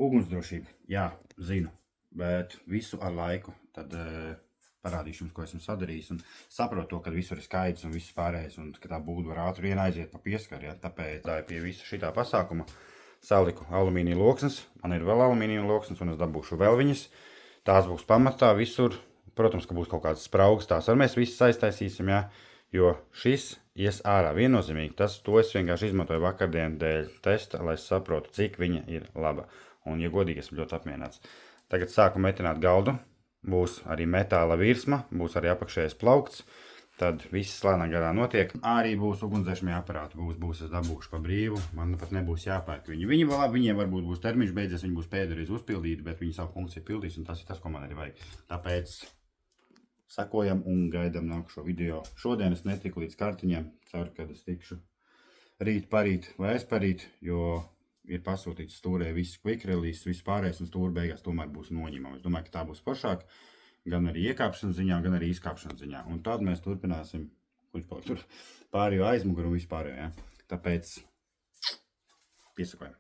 Ugunsdrošība, jā, zinu, bet visu ar laiku tad parādīšu jums, ko esmu sadarījis, un saprotu to, ka visur ir skaidrs un viss pārējais, un ka tā būda var ātri vien aiziet pa pieskaru, ja, tāpēc pie visa šitā pasākuma saliku alumīnija loksnes, man ir vēl alumīnija loksnes, un es dabūšu vēl viņas, tās būs pamatā visur, protams, ka būs kaut kādas spraugas, tās ar mēs visas aiztaisīsim, ja, jo šis ies ārā viennozīmīgi, to es vienkārši izmantoju vakardien dēļ testa, lai es saprotu, cik viņa ir laba. Un, ja godīgi, esmu ļoti apmierināts. Tagad sāku metināt galdu, būs arī metāla virsma, būs arī apakšējais plaukts, tad viss lēnā garā notiek. Arī būs ugunsdzēsmie aparāti, būs es dabūšu pa brīvu, man pat nebūs jāpērk viņi. Viņi vēl labi, viņiem varbūt būs termiņš beidzies, viņi būs pēdējais uzpildīti, bet viņi savu funkciju pildīs, un tas ir tas, ko man arī vajag. Tāpēc sakojam un gaidam nākušo video. Šodien es netiku līdz kartiņiem, ceru, ka es tikšu rīt parīt vai aizparīt, jo ir pasūtīts stūrē viss quick release, viss pārējais, un stūra beigās tomēr būs noņemama. Es domāju, ka tā būs foršāk, gan arī iekāpšanas ziņā, gan arī izkāpšanas ziņā. Un tad mēs turpināsim, tur pārējo aizmuguru un vispārējo, ja? Tāpēc piesakojam.